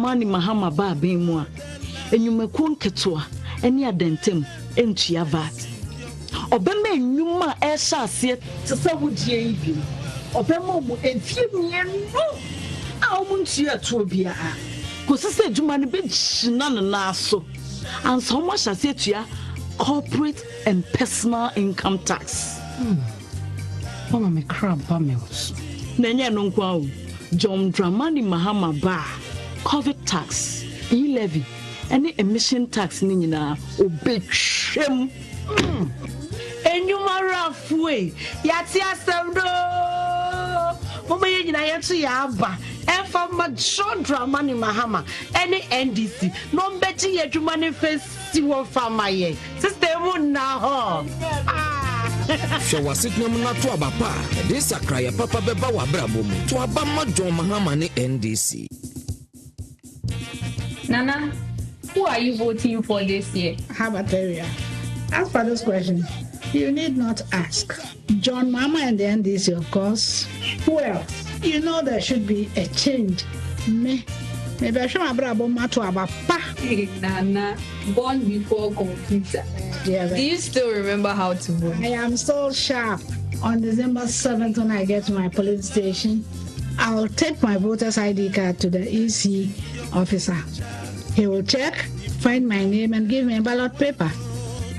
Mani Mahama ba bemwa. Enyumeku nketewa eni adentem entua VAT. Obema enyuma ehya ase tse wudie ibi. Obema mu enfie mienu a omuntua to bia. Kosise adwuma ne be gyina na so. Ansa omo hya ase tua corporate and personal income tax. Mama me crab ba me was. Nenya no nkwa o. John Dramani Mahama ba COVID tax, e-levy, any emission tax ni nyina obetwem. Enyuma rafwe yati asem do. Mama ye nyina yetu ya aba. Enfa ma John Dramani Mahama any NDC no mbeti yedwuma ne fesi wo fama ye. System na ho. She was it no to abapa. This a cry papa beba wa brabo mu. To abama John Mahama ni NDC. Nana, who are you voting for this year? How about area? As for this question, you need not ask. John Mahama and the NDC, of course. Who else? You know there should be a change. Maybe I should have brought to abapa. Nana, born before computer. Yeah, do you still remember how to vote? I am so sharp. On December 7th, when I get to my polling station, I'll take my voter's ID card to the EC officer. He will check, find my name, and give me a ballot paper.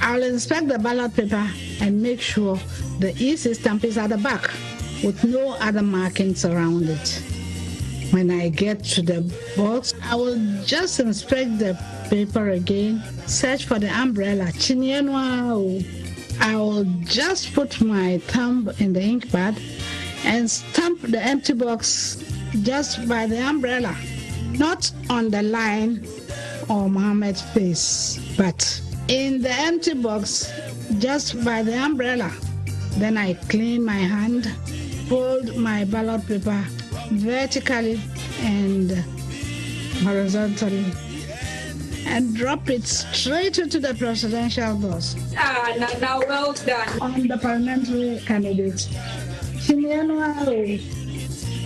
I'll inspect the ballot paper and make sure the EC stamp is at the back with no other markings around it. When I get to the box, I will just inspect the paper again, search for the umbrella. I will just put my thumb in the ink pad and stamp the empty box just by the umbrella, not on the line or Mohammed's face, but in the empty box just by the umbrella. Then I clean my hand, fold my ballot paper vertically and horizontally, and drop it straight into the presidential box. Now well done. On the parliamentary candidate,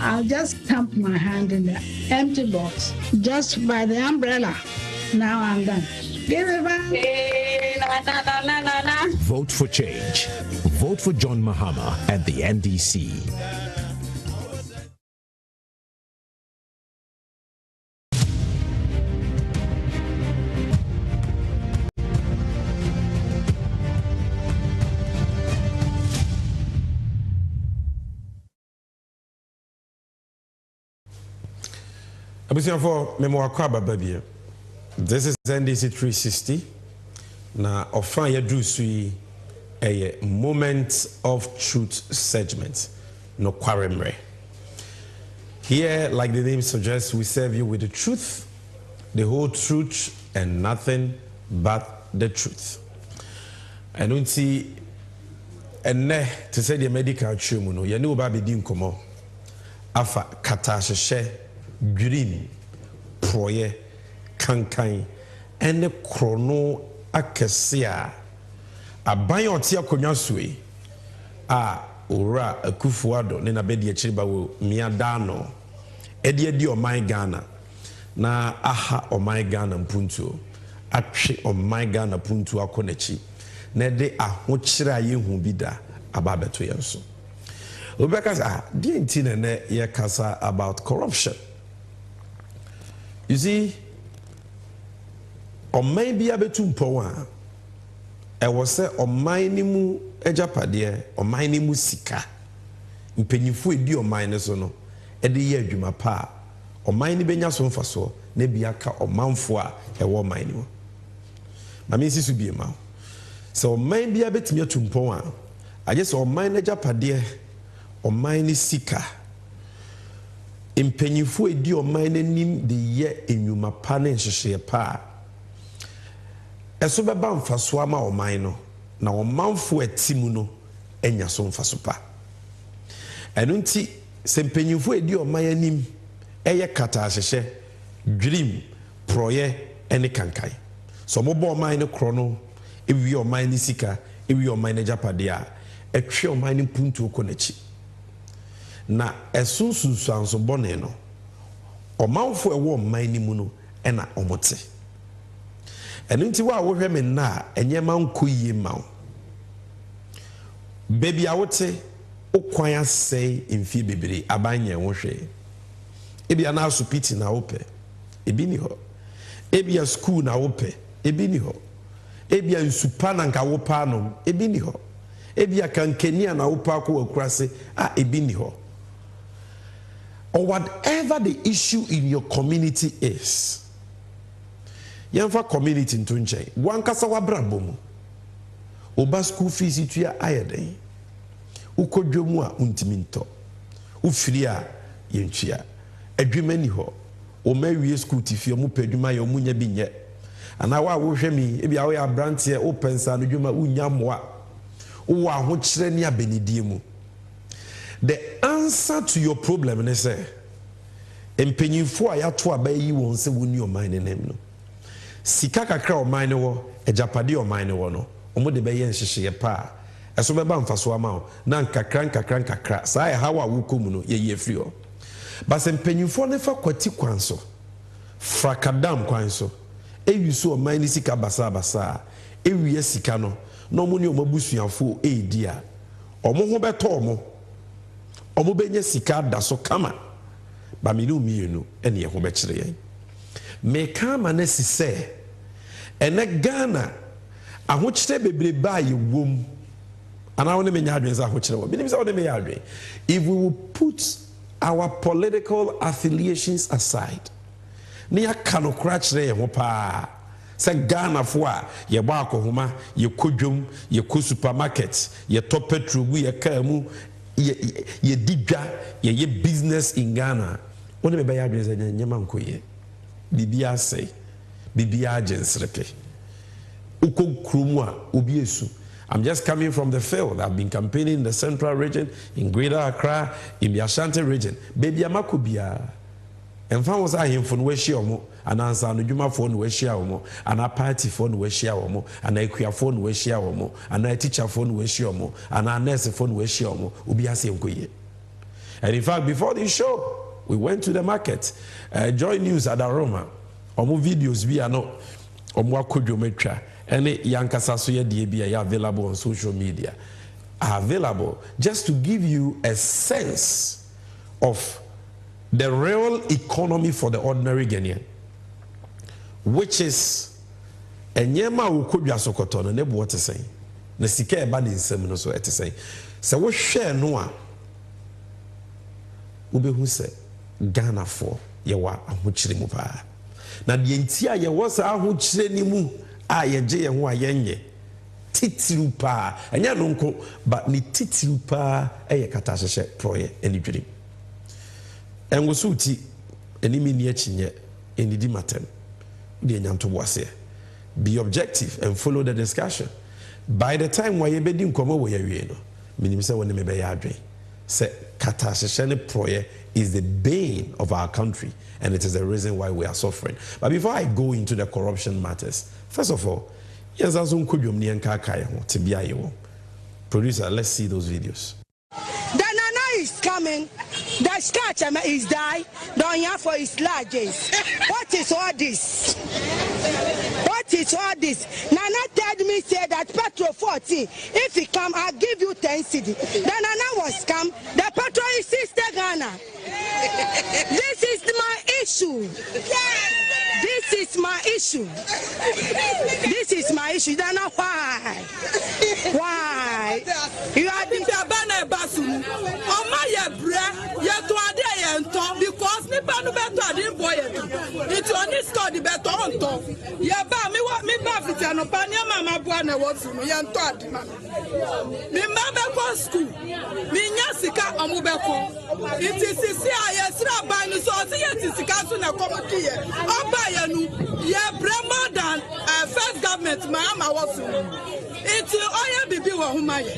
I'll just stamp my hand in the empty box just by the umbrella. Now I'm done. Give it back. Vote for change. Vote for John Mahama and the NDC. This is NDC360. Now, often you do see a moment of truth segment. No quaremre. Here, like the name suggests, we serve you with the truth, the whole truth, and nothing but the truth. I don't see to say the medical chumuno. You know about the komo. Afa katasheshe green proye kankan ene krono akesia aban oti akonwa suwe a ora akufuado ne na bedi akiriba wo miadano edi oman Ghana na aha oman Ghana mpuntuo atwe oman Ghana puntuo akonachi na de ahokyira yehu bida ababeto yenso obekasa di ntine ne ye kasa about corruption. You see, or maybe a bit too poor. I was say, or minimu ejapade, or minimu sika. Impenifu edi or minus or no, edi ye juma pa, or mini benya son faso, nebiaka or manfua, a war minimu. My missus will be a man. So maybe a bit near to poor. I just or mine ejapade, or mini sika. Impenifu edi o mine nim de ye enyuma pa ne nhyehyɛ pa eso beba mfaso ama o mine no na o manfo atimu no enya so mfaso pa eno nti se impenifu edi o mine nim eye kata ahyehyɛ dream proye ene kankai so mo bo o mine kro no ewi o mine sika ewi o mine japade a etwe o mine puntu ko nachi na esunsunsu anso bone no ɔmanfo ɛwɔ ɔman ni mu no ɛna ɔmote ɛno nti wa wohwɛ me na ɛnyɛma nkɔ yie ma wo baby a wote okwan asɛe mfie bebree abanyɛ wo hwɛ ebia na asopiti na wopɛ ebi ni hɔ ebia school na wopɛ ebi ni hɔ ebia nsupa na nka wopa anom ebi ni hɔ ebia kankania na wopa akɔ akurase ebi ni hɔ or whatever the issue in your community is yɛmfa community nto nkyɛn wankasa wabrabɔ mu oba school fees tua ayɛden ukɔdwa mu a untimi ntɔ ufiri a yɛntua adwuma ni hɔ o ma wie school tifie mu pɛ adwuma yɛ mu nya bi nyɛ ana wa wo hwɛ mi ebi a wo yɛ abranteɛ o pensa no adwuma unya moa wo ahokyerɛ ne abenidie mu. The answer to your problem is empanyinfo a yato abayi won se woni oman ne nem no sika kakra oman ne wo ejapade oman ne wo no omo de beye nhyehyeye pa eso beba mfaso ama wo na nkakra saa hawa wo komu no ye free o but empanyinfo ne fa kwati kwanso frakadam kwanso ewiso oman ne sika basa ewiye sika no no mo ne omabusuafo edi a omo ho beto omo benye sika da so kama ba milu mienu ene ho be kire yen me kama na sise ene Ghana aho kire bebre ba ye wom ana woni me nya adwen za aho kire wo binim za woni me ya adwen if we will put our political affiliations aside ne ya kanokra kire ye ho pa se Ghana fo a ye ba akohoma ye kodwom ye ko supermarket ye top petrol bu ye ka mu ye didwa ye business in Ghana one me baya adwese nyema nkoye bibia sei bibia agensrepe ukokrumu a obi esu. I'm just coming from the field. I've been campaigning in the central region, in Greater Accra, in the Ashanti region. Baby amakubia emfa was ahemfo no wahia omo anansa no dwumafo no wahia omo ana party fo no wahia omo ana ekuafo no wahia omo ana teacher fo no wahia omo ana nurse fo no wahia omo obi ase nkoye. And in fact, before this show we went to the market, Joy News at Aroma omo videos bi ano omo akodwometwa ene yankasa so ye de bia ya available on social media are available just to give you a sense of the real economy for the ordinary Ghanaian, which is enyema ukodwa sokoto no nebo what say na sika e ba de nsam no so ete say se wo hwe no a ubehu se Ghana for ye wa ahokyere mu pa na de ntia ye wo sa ahokyere ni mu a ye je ye ho a yenye titiru pa enya no nko but ni titiru pa eye kata hyehye proye eni dwiri engosuti enimi ni achinye enidi matem de nyanto boase. Be objective and follow the discussion. By the time why you bedi nkomo wo ya wie no minim se woni me be ya adwen se kata hyehye proye is the bane of our country and it is the reason why we are suffering. But before I go into the corruption matters, first of all, yes, as unkodwom ni enka kai ho te bia ye wo. Producer, let's see those videos. The Nana is coming. The scratch is die. Don't have for his largest. What is all this? What is all this? Nana told me say that petrol 40. If he come, I'll give you 10 cedi. The Nana was come. The petrol is Sister Ghana. This is my issue. This is my issue. This is my issue. Don't know why. Why? You are the basu. Oh my bread. You to ade because me panu beto ade boy. It only score the beto on top. Ya ba me wa me ba fiti no pa nya mama bua na wo fi no ye nto ade ma. Me mama go school. Me nya sika omo beko. It is sisi aye sra ban so ye sika so na komoti ye. Oba ye nu ye more than first government mama wo fi. It's oya bibi wo huma ye.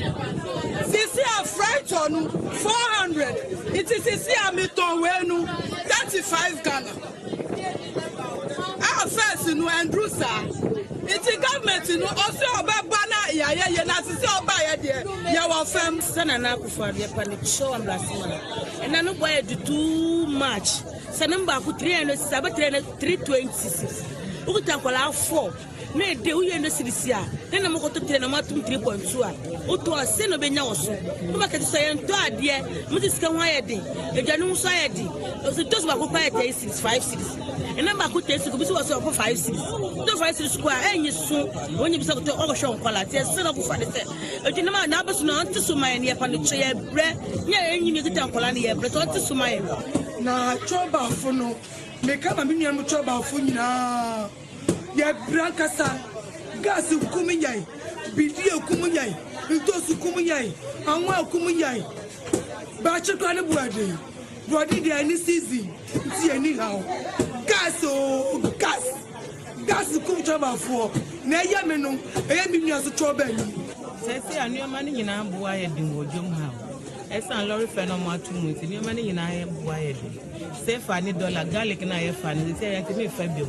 Sisi a freight on 400. It is sisi a miton we nu 35 Ghana. Our first no Andrew sir. It's a government no also oba bana ya na sisi oba ye de. Ya wo fam sana na kufa de panic show am last month. And I no boy do too much. Asa number aku 326 ukuta kwala 4 na de uye no sidisia na mo koto 3 na matum 3.2 a oto ase no benya wo so mo ba kete so ye nto ade mo ti sika ho ayede edwanu so ayede o se tos ba ko pa 656 na ba ko 6 ko bi so so 56 do 56 ko a enyi so onyi bi so ko o hwe nkwala ti se na ko fa de se edwanu ma na ba so na anti so man ye pa no che ye bre nya enyi mi kita nkwala ne ye bre to anti so man na choba fo no me ka ba mi nua mo choba fo nyina ya brankasa gas kuminyai bidiyo kuminyai ntosu kuminyai anwa kuminyai ba chekwa ne buade de any season ti any how gas kum choba fo na ya me no eya mi nua so choba ni sese anuama ni nyina boa ye din wodwom ha esan lorry phenomenon tumuti ni ma ni nyina ye boa ye din se fa ni dollar garlic na ye fa ni se ya ti me fa bi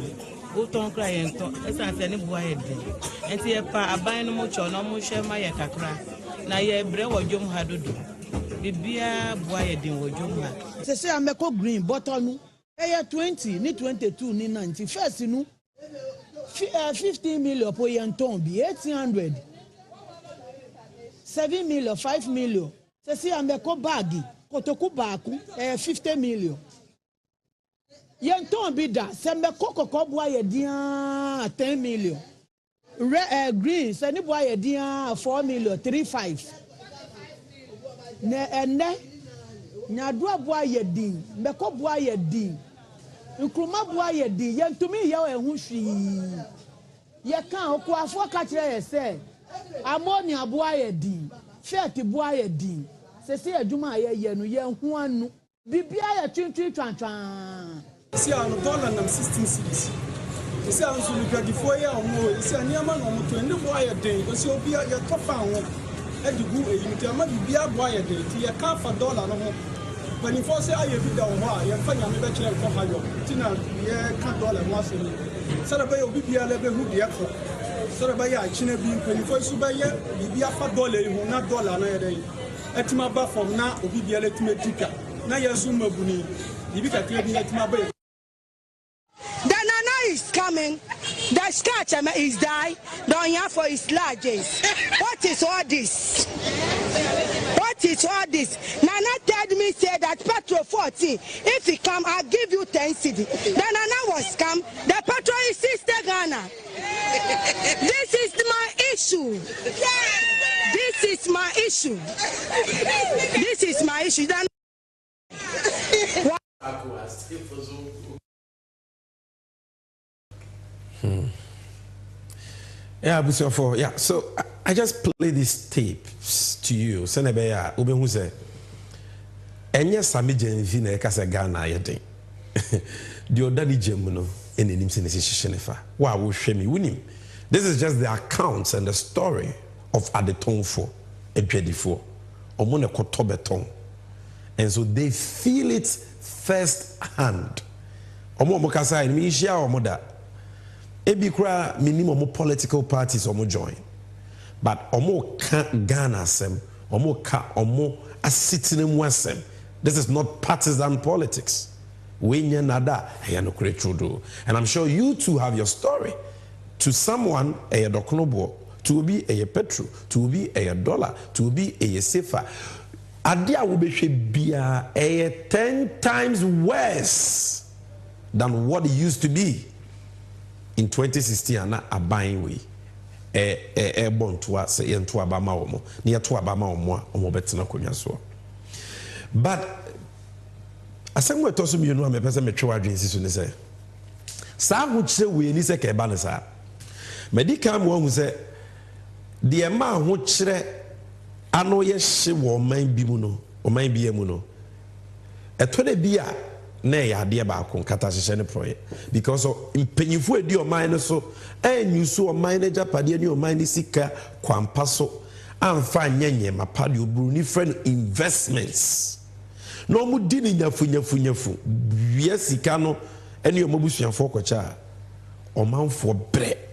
o ton kra ye nto esan se ni boa ye din enti ye pa aban no mo cho no mo hwe ma ye kakra na ye bre wodwom ha dodo bibia boa ye din wodwom ha sese ameko green bottle nu eye 20 ni 22 ni 90 first nu 15 million po ye nton bi 800 7 million 5 million sese ameko bagi kotoku baaku 50 million yenton bi da se meko kokko boa ye dia 10 million green se ni boa ye dia 4 million 35 ne enne nyado boa ye din meko boa ye din nkruma boa ye din yentumi ye ehu hwi ye kan okwo afo ka kire ye se ammonia boa ye din fiat boa ye din sese adwuma ye no ye hu anu bibia ye twintwi twantwan si ano dollar nam 16 cedis si ano so lukadifo ye omo si aniama no omo to ende boa ye den si obi ye tofa ho edigu eyimti ama bibia boa ye den ti ye ka fa dollar no ho panifo se aye bi da ho a ye fa nyame be kire ko hayo ti na ye ka dollar mo asemi sara ba ye obi bia le be hu de ko sara ba ye a chine bi panifo su ba ye bibia fa dollar ho na dollar na ye den etima ba from na obi bia le time tika na yesu mabuni ibika klebi etima ba. The nana is coming. The scratch is die. Don't have for his largest. What is all this? What is all this? Nana told me say that petrol 40. If he come, I'll give you 10 cedi. The nana was come. The petrol is Sister Ghana. This is my issue. This is my issue. This is my issue. Yeah, so I just play these tapes to you. Senebeya, Ubehu say, Enya Sami Jenvi na ekasa Ghana yedin. The odadi jemuno enenim sineshishinefa. Wa wo hwemi wunim. This is just the accounts and the story of Adetonfo, Edwedifo, Omone Kotobeton. And so they feel it first hand. Omo mokasa ni ishia omoda. Ebi kura minimum political parties omo join. But omo ka Ghana sem, omo ka omo asitine mwasem. This is not partisan politics. And I'm sure you too have your story. To someone, a doknobo, to be a petrol, to be a dollar, to be a safer. Adia will be a 10 times worse than what it used to be in 2016. And a buying way. Born to us, to Abama, near to Abama, or better so. But as I'm going to tell you, I'm a person with 2 agencies in the say. Some would say we need a cabanasa. Medical one who say the amount which I know yes, she will mind bimuno or mind be a muno. A 20 beer, nay, I dear back on Catasician project because of painful dear minor so, and you saw a manager Padian your mind is sick, Quampaso, and fine yenye, my padio bruni friend investments. No more dealing funyafu. Yes, he cannot any of Mobusian for Kocha or mount for bread.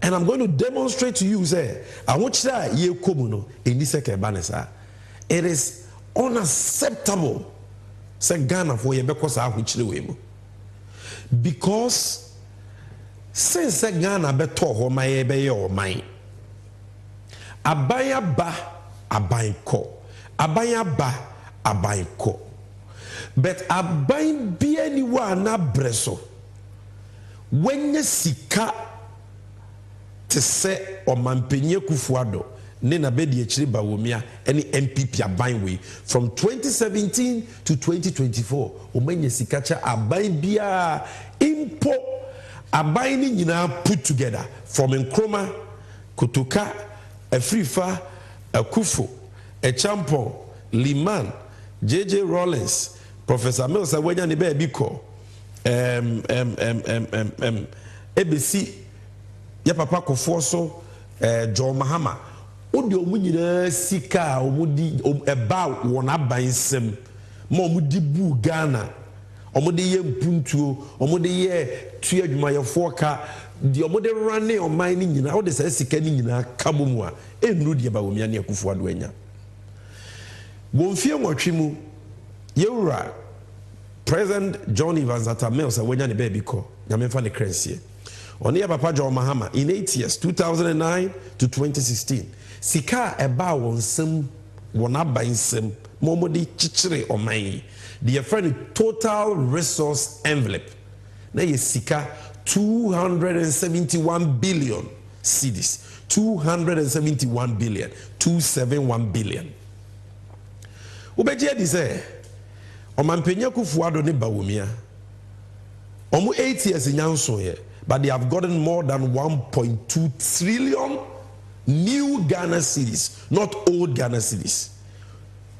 And I'm going to demonstrate to you, say, I want you to ye in this banesa. It is unacceptable sɛ Ghana for ye bɛkɔ saa ahokyere wei mu because since Ghana bɛtɔ hɔ ma ye bɛyɛ ɔman aban aba aban kɔ aban aba aban kɔ but aban bia ni wa na breso wenye sika te se ɔmanpanyin Kufuado ne na bedi akyiri bawomia any MPP aban we from 2017 to 2024 omanya sika cha aban bia impo aban ni nyina put together from Nkrumah Kotoka Afrifa Akufo Echampon Liman JJ Rollins Professor Mills awanya ne ba bi ko ABC ya papa kofo so John Mahama odi omunyina sika omudi eba won abansem ma omudi bu Ghana omudi ye mpuntuo omudi ye tu adwumayefo ka di omudi rane oman ni nyina odi sa sika ni nyina kabomu a enru di ba womia ne Akufuado anya wonfie nwotwe mu yewura President John Evans Atamel sa wanya ne baby ko nyamemfa ne kransie oni ya papa John Mahama in 8 years 2009 to 2016 sika eba wonsem wona bansem momodi chichire oman the friend total resource envelope na ye sika 271 billion cedis 271 billion 271 billion ubeje di say Omanpenya Kufuado ne bawomia omu 8 years nyanso ye but they have gotten more than 1.2 trillion new Ghana cedis not old Ghana cedis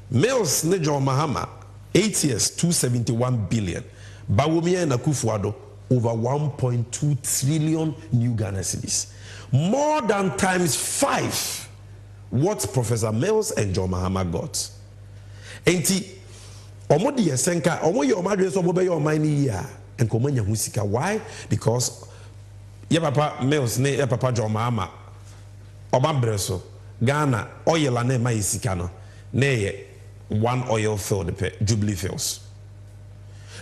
Mills ne John Mahama 8 years 271 billion bawomia na Kufuado over 1.2 trillion new Ghana cedis more than times 5 what Professor Mills and John Mahama got enti omodi yesenka omoye omadwe so obobe ye omani ya enkomanya husika why because ye papa Mills ne ye papa John Mahama obabreso Ghana oil na ma yisika no na ye one oil field pe Jubilee Fields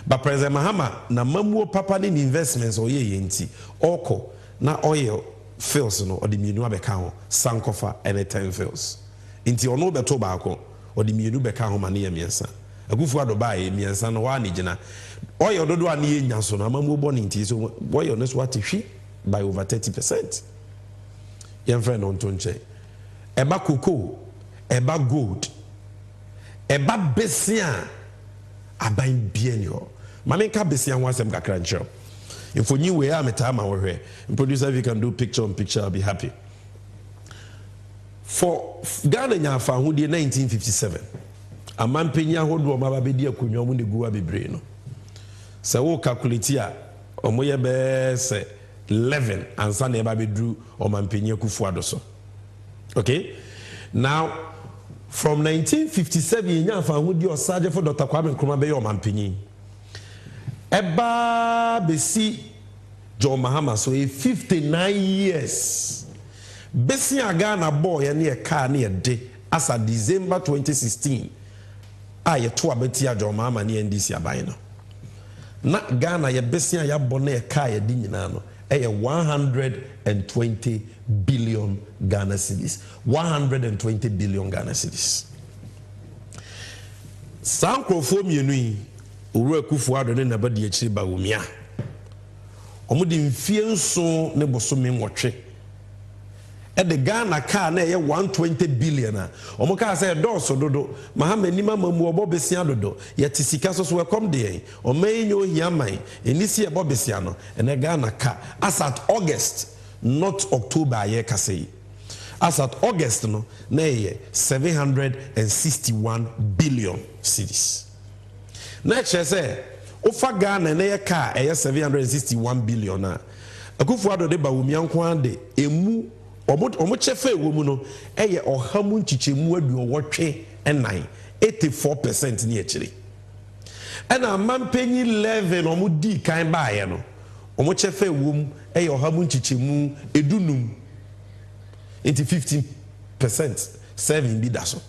but President Mahama na mamuo papa ni investments oye yenti oko na oil fields no odi mienu abeka ho Sankofa and 10 fields inti ono beto baako odi mienu beka ho mane ye miensa Akufuado bae miensa no wa ni gina oil dodo ani ye nyanso na mamuo boni nti so oil no so atehwi by over 30% yen friend on tonche eba cocoa eba gold eba besia aban bienio mame ka besia ho asem kakra ncho infoni we am time we producer if you can do picture on picture I'll be happy for Ghana nya fa ho die 1957 amampenya hodo ma bedi akonwa mu ne guwa bebre no se wo calculate a omoye be se 11 ansa na eba bedru omampenya Kufuado so okay now from 1957 nya fa ho die osaje for Dr. Kwame Nkrumah be yo omampenyi eba besi John Mahama so 59 years besi Ghana boy na e car na e de as a December 2016 aye to abetia John Mahama ne NDC aban no na Ghana ye besia ya bone e car ye di nyina no e 120 billion Ghana cedis 120 billion Ghana cedis sankrofo mienu yi Owura Kufuado ne nabadi akyiri bawomia omudi mfie nso ne bosome nwotwe e de Ghana car na ye 120 billion a omoka say doso dodo Mahama nima mamu obobesia dodo ye tisika so we come there o menyo hiaman enisi e bobesia no ene Ghana car as at August not October ye kasei as at August no na ye 761 billion cedis na say ofa Ghana na ye car e 761 billion a Akufuado de bawomia nko ade emu omo chefe wo mu no eye ohamu nchichemu aduowotwe enan 84% ni echiri ena mampenyi 11 omo di kan baaye no omo chefe wo mu eye ohamu nchichemu edunum into 15% serving bi daso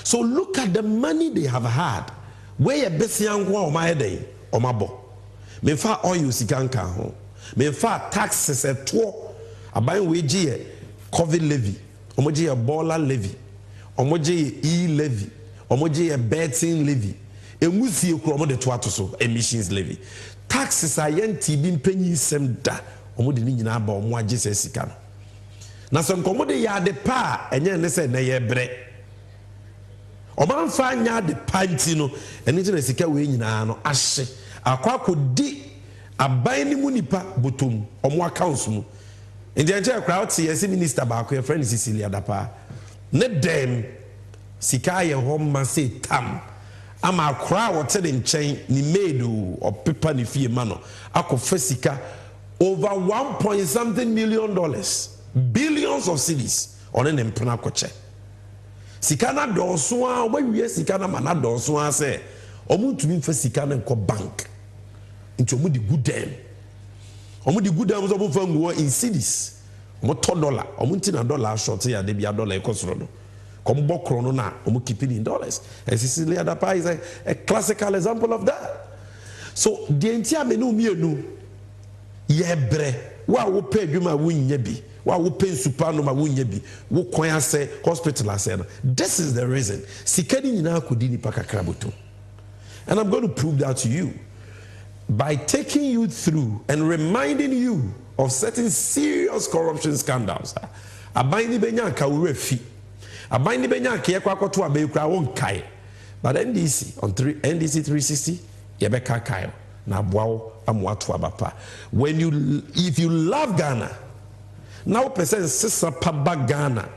so look at the money they have had where ye besia nko o ma yeden o ma bo me fa oil sika nka ho me fa taxes eto aban we gi ye covid levy omo gi ye bola levy omo gi ye e levy omo gi ye betting levy emusie kro omo de to ato so emissions levy taxes ayenti bi mpanyi sem da omo de ni nyina ba omo agi se sika no na so nkomo de ya de pa enye ne se na ye bre oman fa nya de panti no eni je na sika we nyina no ahye akwa kodi aban ni mu nipa botom omo accounts mu ndi enche crowd see yes minister ba ko friend Cecilia Dapa ne dem sika ye hom say tam ama akra wote de nchen ni made or paper ni fie ma no akofa sika over 1.something million dollars billions of cedis on an empana koche sika na donso a obawie sika na mana donso a say omutumi fa sika na nko bank nti omudi good dem so bo fa nguo in cedis omo $1 omunti na dollar short ya de bia dollar ekosoro no kom bokro no na omo keeping in dollars Cecilia Dapa is a classical example of that. So the entire menu mienu yebre wa wo pay adwuma wunya bi wa wo pay supano ma wunya bi wo kwan ase hospital ase no. This is the reason sikani nyina akodi ni pakakraboto. And I'm going to prove that to you by taking you through and reminding you of certain serious corruption scandals. Abaini benya ka urefi. Abaini benya ka yekwa kwato abekura won kai. But NDC on NDC360 yebeka kai na boawo amwatu abapa. If you love Ghana, now person sisa paba Ghana.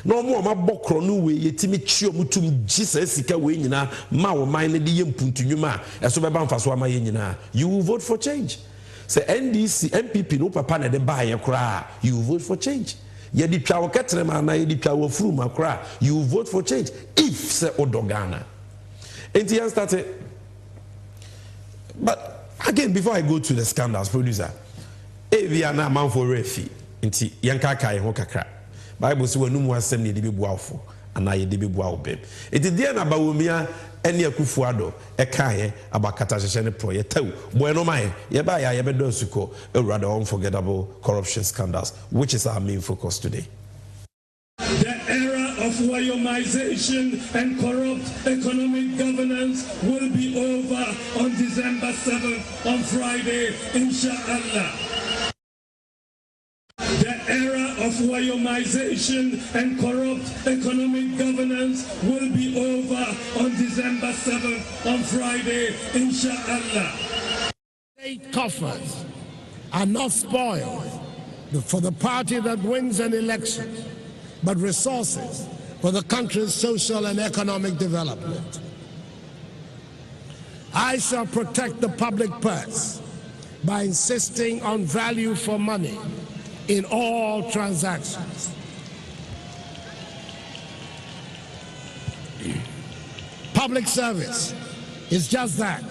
No more ma bokro no we yetimi chio mutum Jesus sika we nyina ma wo man ne de yempuntu nyuma eso beba mfaso ama ye nyina. You will vote for change. Say NDC MPP no papa na de ba ye kra, you will vote for change. Ye di twa wo ketere ma na ye di twa wo furu ma kra, you will vote for change if say odogana. NTN started. But again, before I go to the scandals, producer, Aviana man for refi nti yanka kai ho kakra. Bible says when no asem ne de bebuafo ana ye de bebuawo. It is there na bawomia ene akufuado e kan abakata hye ne pro ye taw bueno man ye ba ya ye bedo suko rather unforgettable corruption scandals, which is our main focus today. The era of Wyomization and corrupt economic governance will be over on December 7th on Friday, inshallah. The era of Wyomization and corrupt economic governance will be over on December 7th on Friday, inshallah. State coffers are not spoiled for the party that wins an election, but resources for the country's social and economic development. I shall protect the public purse by insisting on value for money in all transactions. Public service is just that,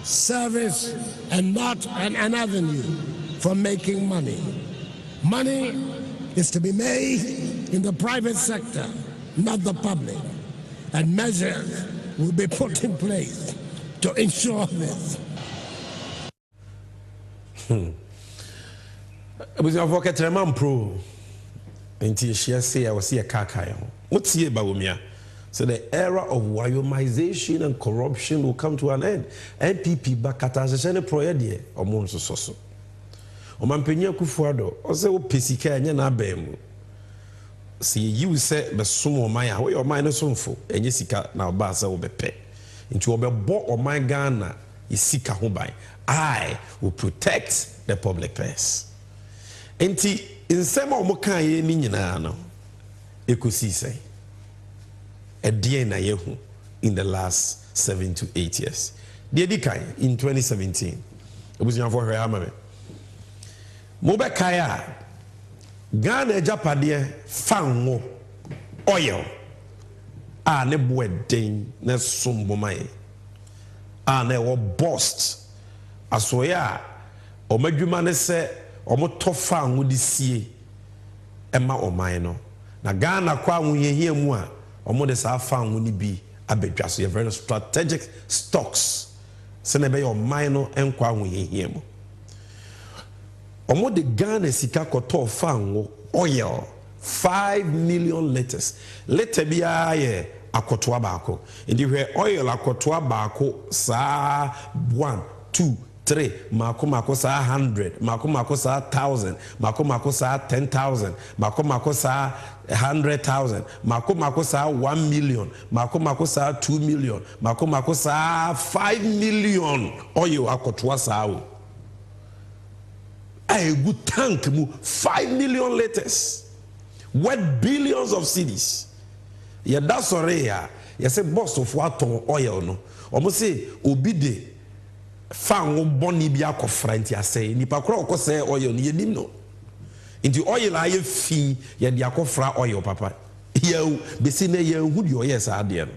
service and not an avenue for making money. Money is to be made in the private sector, not the public, and measures will be put in place to ensure this. Was your pocket man pro until she say I was here kakai. What's here bawumia? So the era of Wyomization and corruption will come to an end. NPP bakata sene proyedie omonso soso. Omampenya kufuado ose wo pesika anya na abemu. See you say be sumo maya we your mind no somfo enye sika na oba say wo bepe. Nti wo be bo o my Ghana isika ho ban. I will protect the public purse. Enti insema o mokan ye ni nyina no ekosi say edie na yehu in the last 7 to 8 years. The edikai in 2017. Obuzian for her amame. Mo be kaya Ghana ejapade fanwo oil a ne bo eden na sombo mai a na wo bust asoya o madwuma ne se o motofa anwo de sie ema o man no na Ghana kwa anwo yehia mu a omo de sa fa anwo ni bi abedwa so very strategic stocks sene be your minor enkwa ho yehia mu omo de Ghana sika koto fanwo oil 5 million liters liter bia ye akotoa baako ndi hwe oil akotoa baako saa 1 2 3 mako saa 100 mako saa 1000 mako saa 10000 mako saa 100,000 mako saa 1 million mako saa 2 million mako saa 5 million oil akotoa saa o a good tank mu 5 million liters worth billions of cedis. Ya da sore ya say boss of what oil no omo say obi de fa wo boni bi akofra nti asay nipa kro okose oil no yenim no nti oil aye fi ya de akofra oil papa ya besi na ya hu de oil sa ade no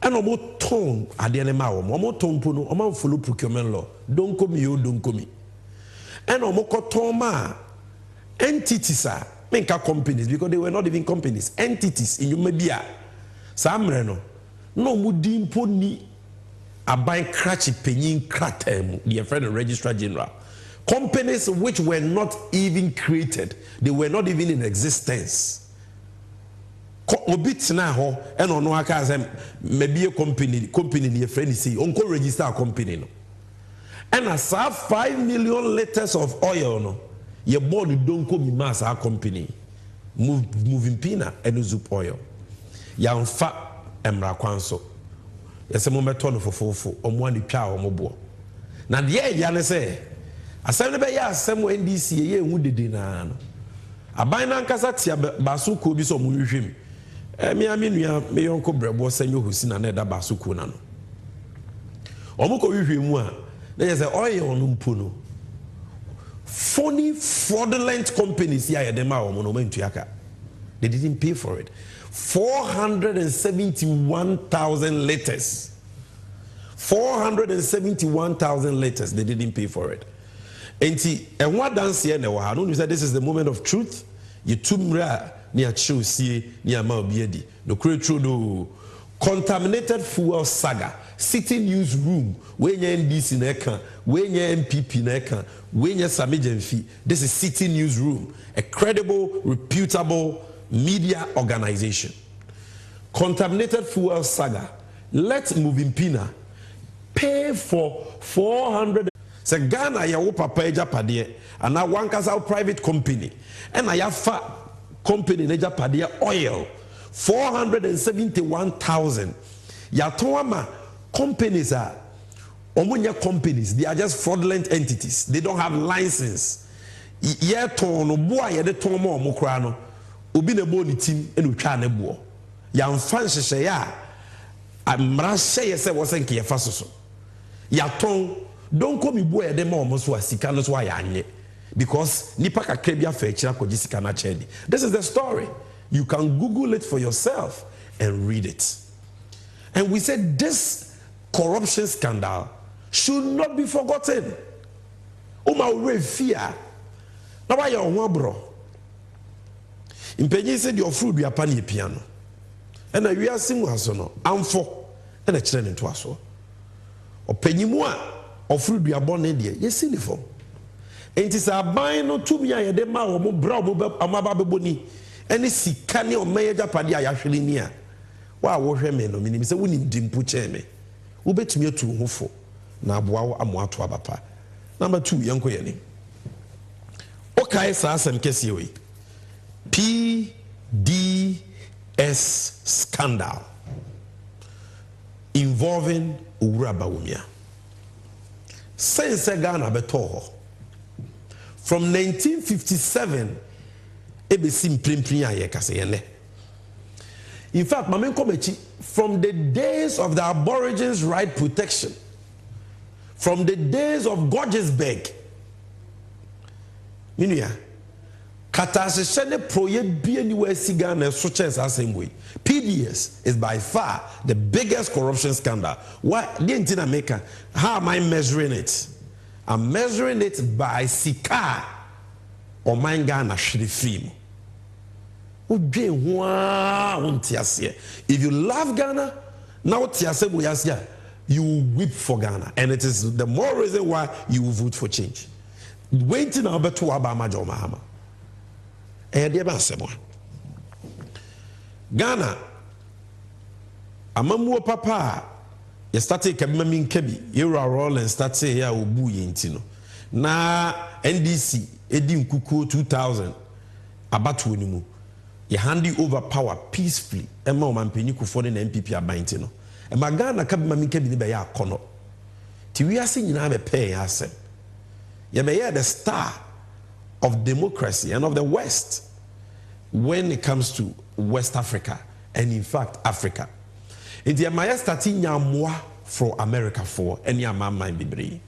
and omo ton ade ne ma omo ton po no omo follow procurement law don komi o don komi and omo ko ton ma entities are companies because they were not even companies, entities in Yumabia. Samreno, no mudimpo ni abai cratchy penny kratem, dear friend and registrar general. Companies which were not even created, they were not even in existence. Obits now, and on Waka, maybe a company near friend say, uncle register a company. No. And I saw 5 million liters of oil. No. Your body don't come in mass our company. Moving pina and zup oil. Ya fa emra kwanso. Yese mo meto no fofofo omo ani twa omo bo. Na de ya ne se asem ne be ya asem NDC ye hu dede na no. Aban na nkasa tia baso ko bi so mo hwehwem. Me amenua me yonko brebo sanyo hosi na da baso ko na no. Omo ko hwehwem a na yese oil no mpo no. Phony, fraudulent companies here at the they didn't pay for it. 471,000 liters. 471,000 liters. They didn't pay for it. And what dance here now? I know you said this is the moment of truth. You tumra near Chelsea near Malbiedi. No creature contaminated fuel saga. Sitting newsroom when you NDC neka, when you MPP neka, when you Samijenfi. This is City Newsroom, a credible, reputable media organization. Contaminated fuel saga. Let Moving Pina pay for 400. Se Ghana ya wo papa eja padie, and now one kasa private company, and I have fa company eja padie oil 471,000. Ya toama. Companies are omunya companies, they are just fraudulent entities. They don't have license. Ye tono boa ye de tono mo kra no obi na bo ni tim enu twa na bo ya mfa nhehye ya amra hye ye se wo se nke ye fa soso ya ton don ko mi bo ye de ma omo so asika no so ya anye because nipa kakra bia fa akira ko gisika na chedi. This is the story. You can Google it for yourself and read it. And we said this corruption scandal should not be forgotten. Uma we fear. Now why you want bro? Impenyi said your food be a pani piano. And we are simu hasono. Amfo. And a children into us. Or penny more or fruit be a born India. Yes, uniform. And it is a buying no 2 million de ma or more bravo amababoni. And it's sikani or major padia actually near. Wa wo hwe me no minim se woni dimpu che me wo betumi atu hofo na aboa amoato abapa. Number 2 yanko yeni okay sa asem kesi we PDS scandal involving Owura Bawumia. Since Ghana beto from 1957 ebesi mprimpri aye kase yene. In fact, from the days of the Aborigines' right protection, from the days of Gorgesburg, PDS is by far the biggest corruption scandal. Why? How am I measuring it? I'm measuring it by Sika or Mangana Shrifim. If you love Ghana, now you will weep for Ghana, and it is the more reason why you will vote for change. Waiting now to Obama John Mahama. Ghana, Amamu Papa, you started Kabima Kebi, you are all and start say ya ubu yintino. Na NDC, Edim Kuku 2000, Abatu Nimu. You hand you over power peacefully. Emma Mampeni Kufone and MPP are binding. And my Ghana Kabima Kebi Nibaya Kono. Tiwia sing in a pay asset. You may hear the star of democracy and of the West when it comes to West Africa and in fact Africa. In the Maya starting yamwa for America for any amama in Bibri.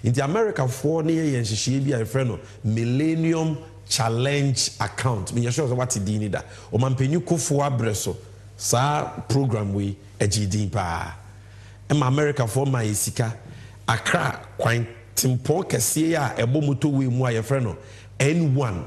In the America for near Yenshishibia a friend Millennium Challenge account. Me sure what it did that. O man penyu kofo abreso sa program we ejidi pa. Em America for my isika Accra kwin timpo kese ya ebo moto we mu a friend N1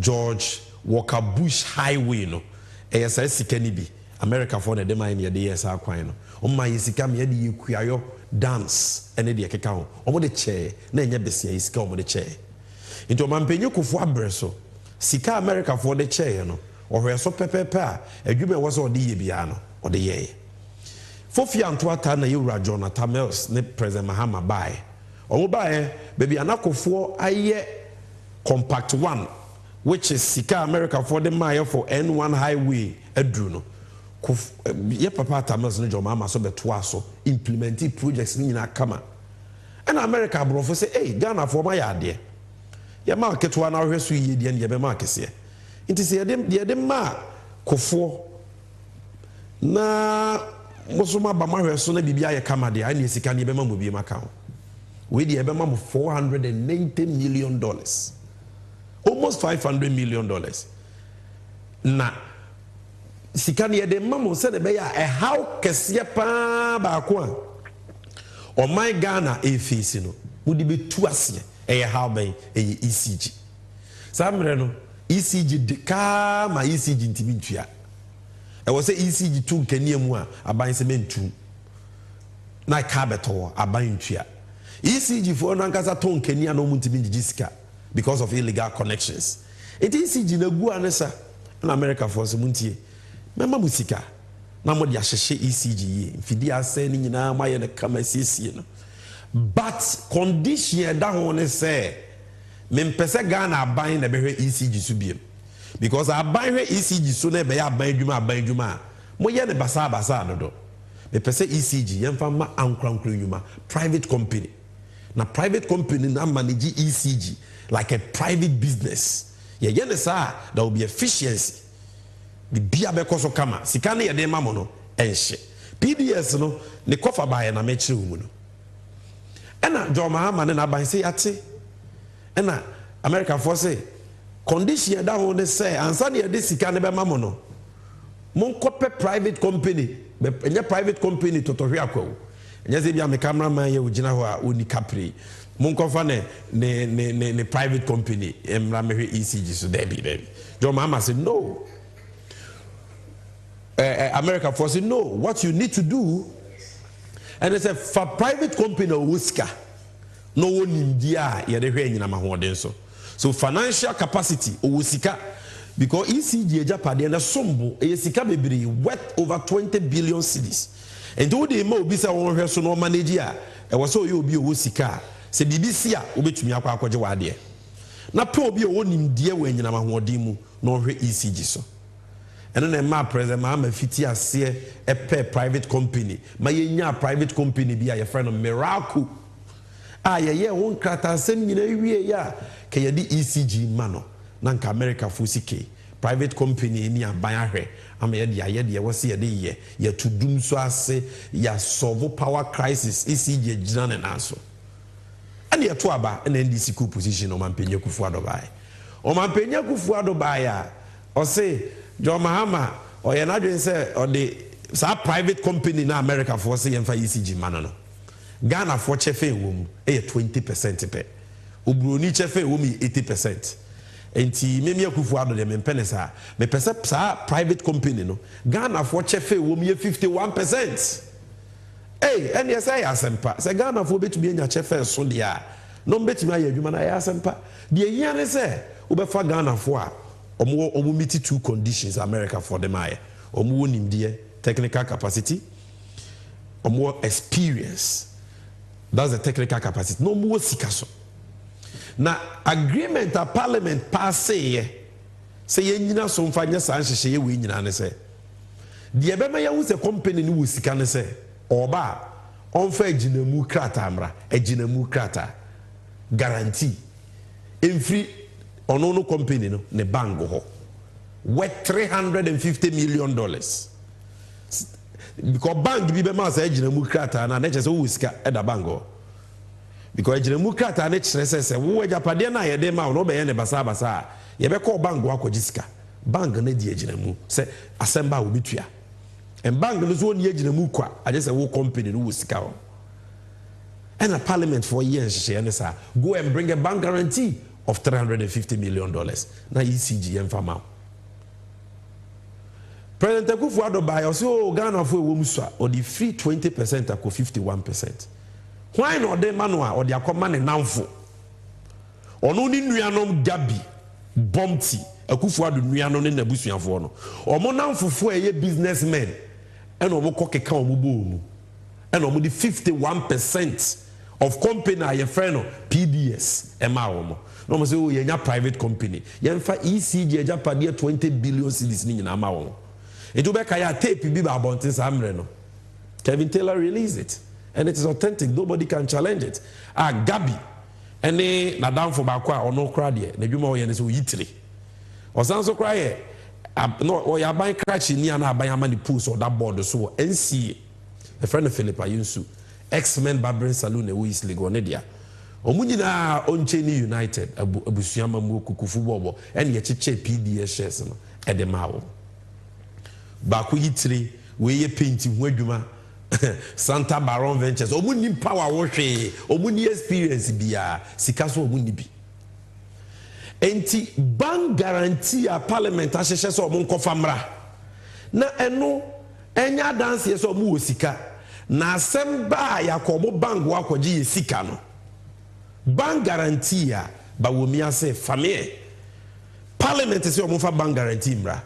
George Walker Bush Highway no. Esa sika ni bi. America for the demand ye dey esa kwan no. O ma yesika me ye kuayo dance ene de keka ho. O de che na enye besia yesika o de che. Into mampenyo kufu abreso. Sika America for the che no. O hwe so pepepe a adwuma wo so de ye bia no. O de ye. Fofia Antoata na Yura Jonathan Mills ne President Mahama bai. O bai baby anakofo aye compact 1 which is Sika America for the mile for N1 highway edru no. Ye papa Tamils no Mama so beto so implementing projects ni na kama. And America brofo say hey Ghana for my ade. Ye ma keto na hwe so ye de ye be ma kese. Nti se ye de ma kofo na musoma ba ma hwe so na bibia ye kama de ani Sika ni be ma mo bi maka ho. We de be ma mo $490 million. Almost $500 million. Na Sika ni de mamo se de be ya e how kese pa ba ko o my Ghana e face no mudi be tu ase e how ben e ECG samre no ECG de ka ma ECG ntimi ntua e wo se ECG tu nkania mu a aban se mentu na ka beto aban ntua ECG for no ankasa to nkania no mu ntimi njisika because of illegal connections it ECG na gu anesa na America for so muntie mema musika na mo de ahyehye ECG yi mfidi ase ni nyina ma ye ne kama siesie no but condition da ho ne say mempese Ghana aban na behwe ECG so biem because aban hwe ECG so na be ya aban dwuma mo ye ne basa dodo mempese ECG yemfa ma ankrankro nyuma private company na private company na manage ECG like a private business ye ne say there will be efficiency the bia bekoso kama sika ne yede mamo no enhye PDS no ne kofa baaye na mechire wu no ena John Mahama ne na ban se yate ena America for say condition da ho ne say ansa ne yede sika ne be mamo no mon kope private company enye private company totohwe akwa enye se bia me cameraman ye ugina ho a oni capri mon kofa ne private company emra mehwe ECG so debi John Mahama said no. America for say no, what you need to do, and they said for private company Wuska, no one in India, so financial capacity Wusika, because ECG Japadi and a sombo, a Sika baby worth over 20 billion cedis. And though they mo bisa on her so no manager, and was so you be Wusika, say BBC, ubit me aqua quadrade. Na probe your own India when you know no ECG so. And then my president Mahama fiti ase a private company. My yenya private company be a friend of miracle. Ah ye won krata sem nyina wie ya ka ye di ECG mano. Nanka America fusike. Private company ni aban ahwe. Ama ye de wo se ye de ye to dum so ase ya solve power crisis ECG gina na so. Ani ye to aba na NDC position o mampenye kufu adobai. O mampenye kufu adobai a o say John Mahama or you're not doing say or the private company in America for say and for ECG man no. Ghana for chefe wom 20% pe. Ubroni chefe wom 80%. enti memi akufu ado de mempene sa me pese sa private company no Ghana for chefe wo me 51%. Hey, and yes I asempa se Ghana for betumi anya chefe so de a no betumi aye adwuma na ya asempa de hia ne se wo be fa Ghana for a omo meet two conditions America for them aye omo wo nimde technical capacity omo experience. That's the technical capacity. No more sikaso. Now agreement a parliament pass say ye nyina so mfa nya san hye we nyina ne say de be ma ya wo se company ni wo sika ne say oba onfa aginamu krata amra aginamu krata guarantee every ono no company no ne bank ho worth $350 million because bank bi be ma say aginamu krata na che say wo sika e da bank ho because aginamu krata na kire say wo ajapade na ye de ma no be ye ne basa ye be call bank wa kwaji sika bank na di aginamu say asemba wo bitua and bank no so ni aginamu kwa aje say wo company no wo sika ho and a parliament for years she say go and bring a bank guarantee of $350 million na ECG emfama. President Akufo-Addo buy also Ghana for wo musa or the free 20% ako 51%. Why not de manua or the akoma ne namfo ono ni nuanom gabi bomti Akufo-Addo nuanom ne nabusuafo no omo namfofo eye businessmen and omo kokeka omo bomu and omo the 51% of company aye friend PDS ema omo no mo say o ye nya private company ye mfa ECG ajapade 20 billion cedis ni nyina ma omo it will be a tape be about this no. Kevin Taylor released it and it is authentic. Nobody can challenge it. Gabi any na down for bakwa or no crowd here. Na juma oye so yitri. Or sanso cry no or ya ban crash ni ana ban amani pools or that board so NCA. A friend of Philip Ayunsu, ex-men barbering saloon e wo is legal nedia. Omunyina oncheni United abusuama mu kukufu bobo and ye chiche PDS shares no e de mawo. Baku yitri we ye painting wadwuma Santa Baron Ventures omuni power wohwe omuni experience bia sika so omuni bi enti bank guarantee a parliament ahyehyɛ so omon kofa mra na eno enya dance ye so omu wo sika na asem ba yakobo bank wa kwaji ye sika no bank guarantee a ba wo mi ase family parliament se omon fa bank guarantee mra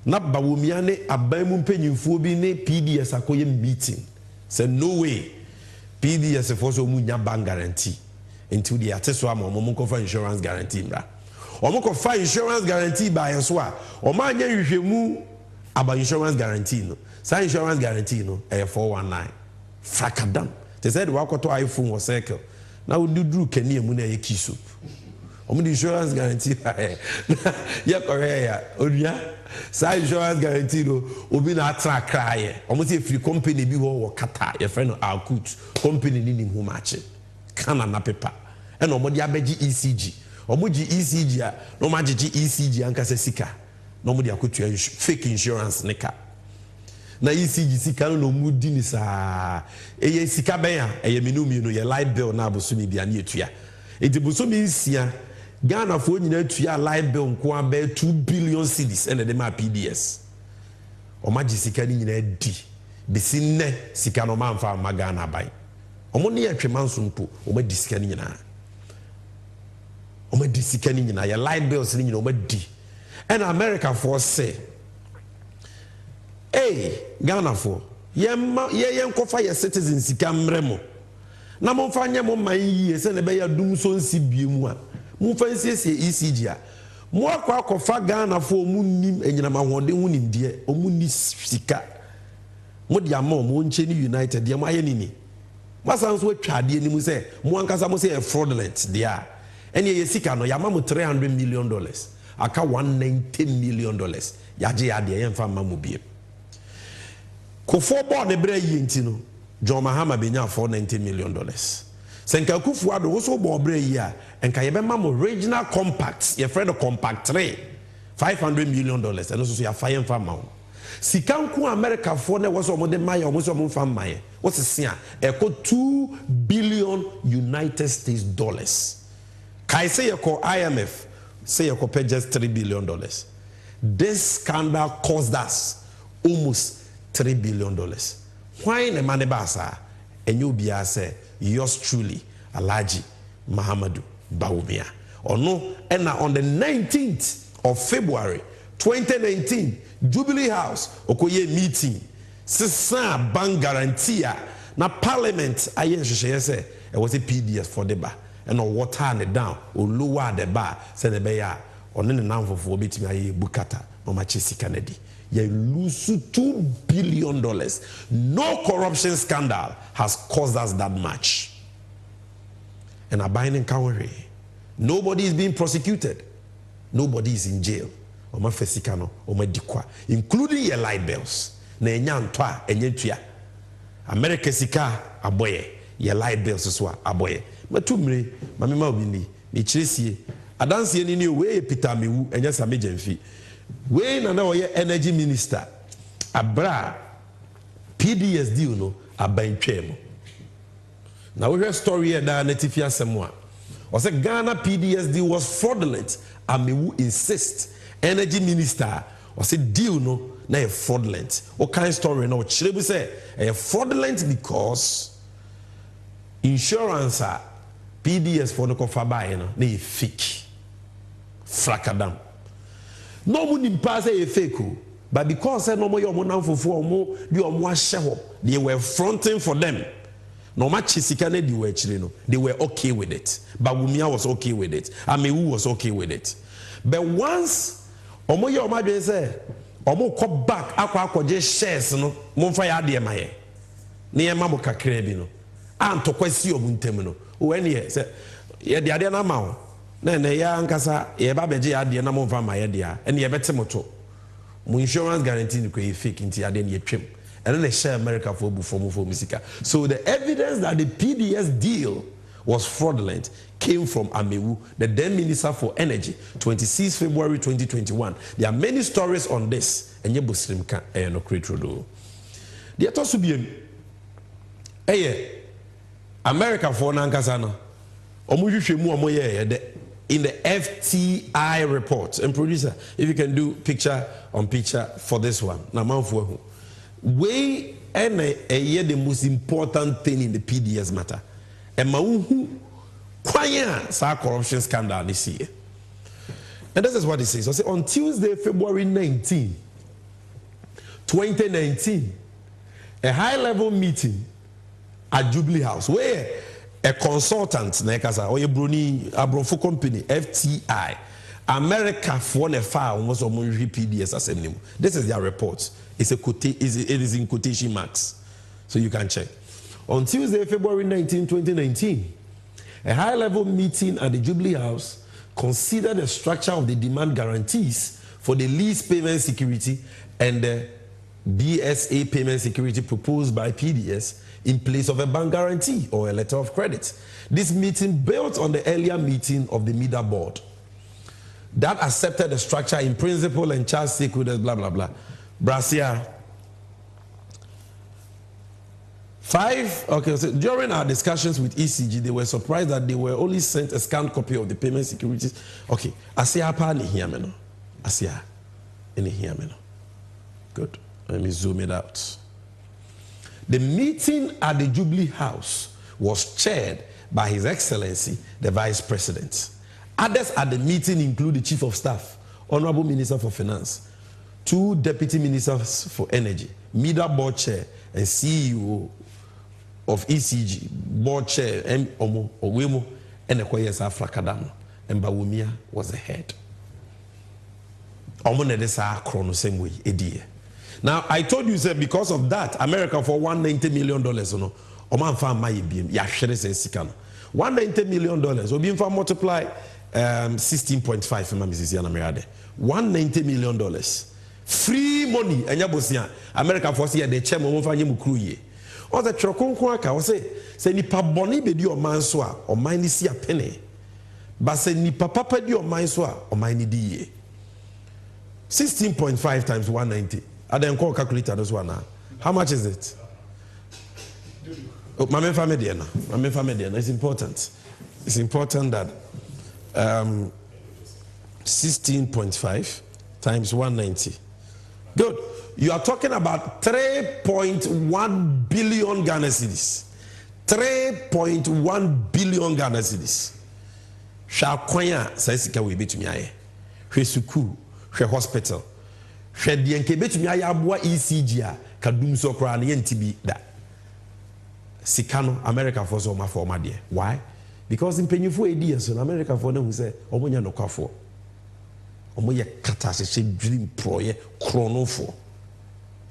na bawomia ne abamu mpanyimfo bi ne PDS akoye meeting say no way PDS for so munya bank guarantee until the ateso am omo ko fa insurance guarantee mra omo ko fa insurance guarantee ba yeso a omo anya hwehwemu aba insurance guarantee no sa insurance guarantee no 419 frakadam they said wa koto iPhone or cycle na wo duduru kani emu na ye kisop omo insurance guarantee ya korea odia sa insurance guarantee no obi na atra cry omo say free company bi wo kata your friend Alkut company ni nim ho match kana na paper e na omo de abeji ECG omo gi ECG a no magigi ECG anka se sika no omo de akotua fake insurance nika na ECG sika no omo di ni sa eye sika ben a eye minumi no ye light bill na abosomi bia na etua edibosomi nsia Ghana for nyina tua live bill nko aba 2 billion cedis and the ma PDS o magi sika ni nyina di besi nne sika no ma mfa ma Ghana bai omo ne yetwe manso mpo o ma di sika ni nyina o ma di sika ni nyina ya live bills ni nyina o ma di and America for say Ghana for ye nkofa ye citizens sika mremo na mo mfa nya mo man yie se ne be ya dum so nsi biemu a mu fancy ECG a mu akwa Ghana for mu nim enyinama hode hu nim de omu ni sika mu de ama mu nche ni United de mu aye nini masan so atwade ni mu se mu ankasa mu se fraudulent de a ene ye sika no ya ma mu $300 million aka $190 million yaje ya de ye mfa ma mu bie kofo board ne bra yi enti no John Mahama benya $490 million Senka Akufo-Addo wo so bo bra yi a enka ye be ma mo regional compacts ye friend compact 3 $500 million and so ya fire mfa ma sika nko America for ne wo so mo de maye o mo so mo mfa maye wo se sia e ko $2 billion United States dollars kai say ye ko IMF say you compare just $3 billion. This scandal cost us almost $3 billion. Why the money basa? And you be say yours truly, Alhaji Mahamudu Bawumia. Or no, and now on the 19th of February 2019, Jubilee House okoye meeting. Sisa bank guarantee na parliament aye say it was a PDS for the bar and no water it down or lower the bar say the beya on the number for betimi aye bukata no machisi Kennedy. You lose $2 billion. No corruption scandal has caused us that much. And abiding Kawari. Nobody is being prosecuted. Nobody is in jail. Oma fesikano, oma dikwa, including your light bills. Na enyantwa enyetua. America sika aboye, your light bills swa aboye. Matumre, mamema obini, ni chresie. Adansi ni we Peter Mewu enya same jemfi. We na oye energy minister. Abra PDS deal no abantwem. Na we hear story here da natifia semwa. O say Ghana PDS deal was fraudulent. Amewu insist energy minister or say deal no na fraudulent. What kind of story no chile say fraudulent because insurance PDS for no cover buy no na fake fracadam. No money pass a fake, but because no more your money for more you are more sure they were fronting for them. No much they were okay with it. Bawumia was okay with it. Amewu was okay with it. But once omo ye omadwe say omo come back akwa je shares no momfa ya de maye ne ye mamo kakra bi no anto kwasi obuntem no when ye say ye de ade na ma ho na ya nkasa ye ba beje ade na momfa maye de a ene ye betemoto mo insurance guarantee ni ko ye fake nti ade ne ye twem and then they share America for Misika. So the evidence that the PDS deal was fraudulent came from Amewu, the then Minister for Energy, 26 February 2021. There are many stories on this. And you Muslim can no create rodo. The also be America for Nankasana. In the FTI report. And producer, if you can do picture on picture for this one. We and the most important thing in the PDS matter. And Mauhu Kwaya sa corruption scandal this year. And this is what it says. So on Tuesday, February 19, 2019, a high-level meeting at Jubilee House where a consultant, or a Bruni Abronfo company, FTI, America for a file almost PDS as a name. This is their report. It is in quotation marks. So you can check. On Tuesday, February 19, 2019, a high-level meeting at the Jubilee House considered the structure of the demand guarantees for the lease payment security and the BSA payment security proposed by PDS in place of a bank guarantee or a letter of credit. This meeting built on the earlier meeting of the MIDA board that accepted the structure in principle and charged stakeholders, blah, blah, blah. Brasia. 5, okay, so during our discussions with ECG, they were surprised that they were only sent a scanned copy of the payment securities. Okay, Asia pa ni here meno. Asia, any here meno. Good. Let me zoom it out. The meeting at the Jubilee House was chaired by His Excellency, the Vice President. Others at the meeting include the Chief of Staff, Honorable Minister for Finance, 2 Deputy Ministers for Energy, MIDA Board Chair and CEO of ECG, Board Chair, Omo Owemo, and Ekwayesa Flakadam, and Bawumia was the head. Omo Nedesa Chrono same way, Edie. Now, I told you, sir, because of that, America for $190 million, Oman Farm Mayim, Yashere says Sikano. $190 million, Obim Farm multiply 16.5 for Mrs. Yana Merade. $190 million. Free money, and Yabosia, America for the chairman of Yamukuye. Or the Chokonquaka, or say Nipa Boni be your manswa, or mine is a penny. But say Nipa Papa your manswa, or mine die. 16.5 times 190. I then call calculator this one now. How much is it? Oh, my family, it's important. It's important that 16.5 times 190. Good. You are talking about 3.1 billion Ghana cedis. 3.1 billion Ghana cedis. Shakwanya says we bet me aye. She suku, she hospital. She dienke bet me aye abwa ECG a kadum so kra na yentibi da. Sikano America for so ma for ma de. Why? Because in penyufo edi so America for na hu say omonya nokwafo. Omoye kata se dream proye chronofo.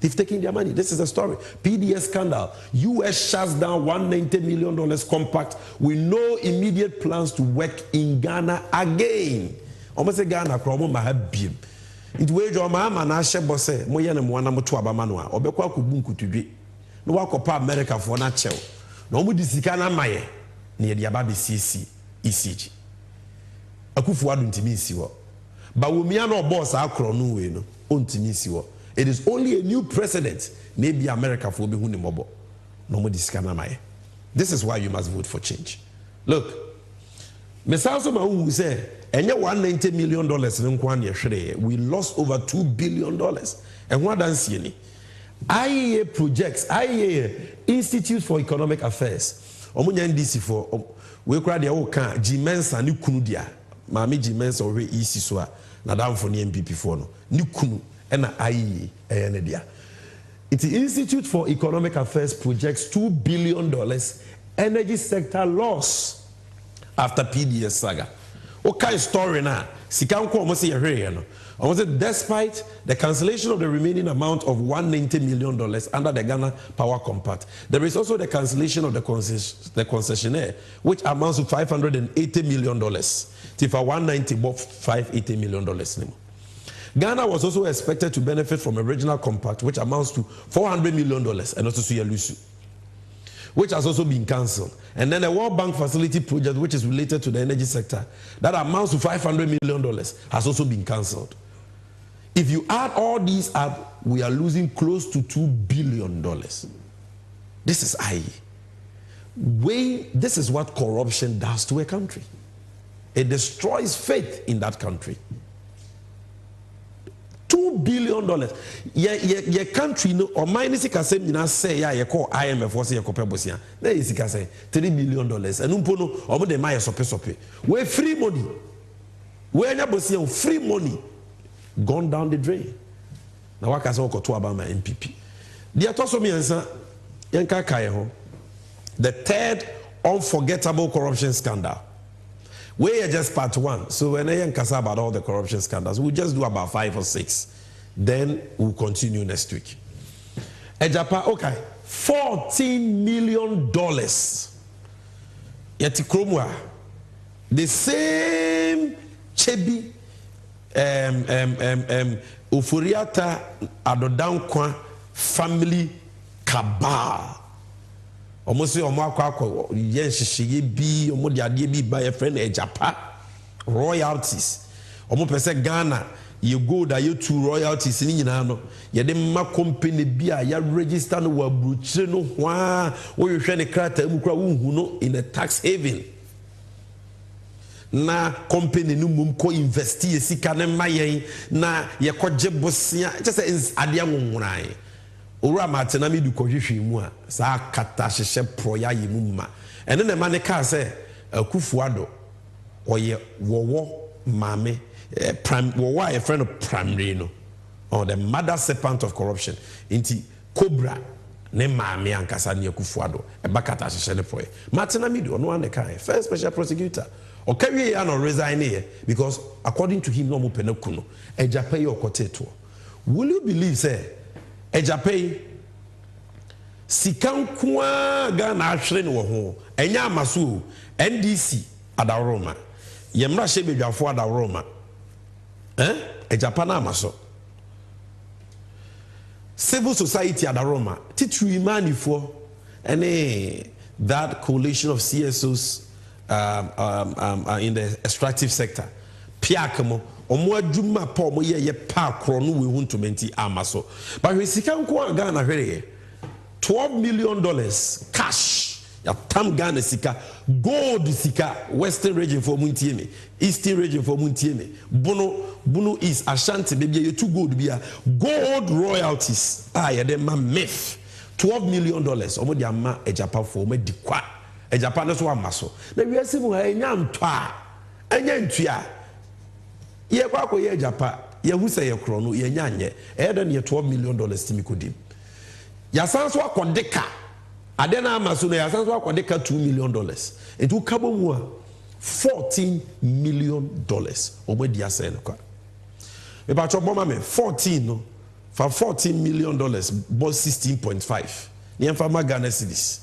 They've taken their money. This is the story. PDS scandal. U.S. shuts down $190 million compact with no immediate plans to work in Ghana again. Almost a Ghana problem mahabim. It wage on my man. I shall say, Moyan and one number 2 Abamanoa, or Bekwa Kubunku to be. No one could America for natural. No more Disikana Maye near the Ababi CC ECG. Akufu Aduntimisiwa. But we no boss our cronu no untimisiwa. It is only a new precedent. Maybe America for be hunimobo. No more discanamaye. This is why you must vote for change. Look, Mesauso Mahu say, and $190 million we lost over $2 billion. And what does he IEA projects, IEA Institute for Economic Affairs. Omunya NDC for we cry the old can Jimensa ni kunudia. Mami Jimensa already easy so na down for the MPP for no. Ni kunu. And IEA, the Institute for Economic Affairs projects $2 billion energy sector loss after PDS saga. What kind of story now? Despite the cancellation of the remaining amount of $190 million under the Ghana Power Compact, there is also the cancellation of the concessionaire, which amounts to $580 million. Tifa 190 bought $580 million. Ghana was also expected to benefit from a regional compact, which amounts to $400 million, and also Suyalusu, which has also been cancelled. And then a World Bank facility project, which is related to the energy sector, that amounts to $500 million, has also been cancelled. If you add all these up, we are losing close to $2 billion. This is this is what corruption does to a country. It destroys faith in that country. $2 billion. Your country no or minus you say yeah you call IMF or say you copy bosia. There is $3 billion. And umpono omo de maya sope. We free money. We anya bosia free money gone down the drain. Na waka say okoto aba my MPP. The atoso mi ansa yanka kai ho. The third unforgettable corruption scandal. We are just part 1. So when I say about all the corruption scandals, we'll just do about 5 or 6. Then we'll continue next week. Ejapa, okay, $14 million. Yeti Kromwa, the same Chebi, Ufuriata Adodankwa family cabal. Almost by a friend Ejapa royalties. Almost Ghana, you go that you two royalties in Yano, Yadema company beer, ya register no bruchino, where you trying to crack in a tax haven. Na company no mumko investi sikane maye na yakoje bosia just is adiamunrai. Ora matena mi du kohwehwe mu a sa kata hyehye proya ye mu ma ene na mane ka se Akufuado oye wowo mame prime wowo a friend of primary no or the mother serpent of corruption inti cobra ne mame ankasa ne Akufuado e bakata hyehye ne proye matena mi du ono ane ka first special prosecutor okawie ya no resign here because according to him no mo penakuno Ejapa ye okoteto. Will you believe say Ejapay Sikankwa Ghana Ashren wo enya amasu NDC adaroma yemra shebe dwafo adaroma Ejapa na amaso civil society adaroma titru imanifo ene that coalition of CSOs in the extractive sector piakamo omo adwuma pa omo ye pa kro no we hunto menti amaso but we sika nko Ghana hwere $12 million cash ya tam Ghana sika gold sika western region for muntie me eastern region for muntie me bunu is Ashanti baby you too gold bia gold royalties ya dem ma myth $12 million omo di ama ejapa for omo di kwa ejapa no so amaso na wiase mu ha enya ntwa enya ntua ye kwa ko ye ejapa ye hu se ye kro no ye nya anye den ye $12 million timi kodim ya sanso akodeka adena amaso no ya sanso akodeka $2 million etu kabo mu a $14 million omo di ase no kwa me ba chobo ma me 14 no for $14 million but 16.5 near farmer Ghana cedis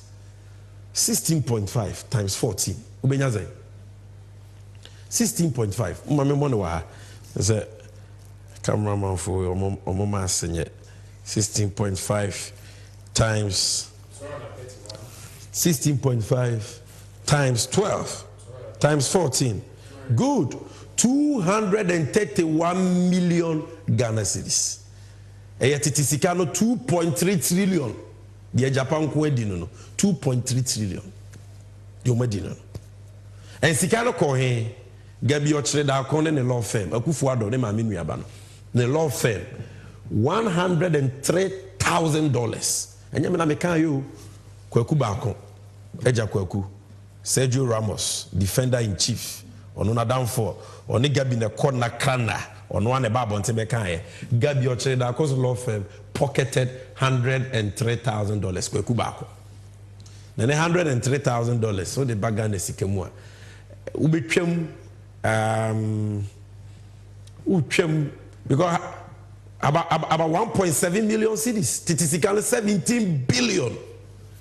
16.5 times 14 ubenya zai 16.5 umame mbona wa say cameraman for omoma senye 16.5 times 16.5 times 12 times 14 good 231 million Ghana cedis titisika no 2.3 trillion the Japan ko edi no 2.3 trillion yo madi no en sika no ko he gabi o kire da ko ne law firm akufu ado ne ma menu aba no ne law firm $103,000 enya me na me kan yo kwaku ba ko eja kwaku Sergio Ramos defender in chief ono na downfall oni gabi ne corner kana ono ane ba bonte be kan gabi o kire da ko law firm pocketed $103,000 kwaku ba ko na $103,000 so the bagan ne sikemu a ubetwam because about 1.7 million cedis titisika 17 billion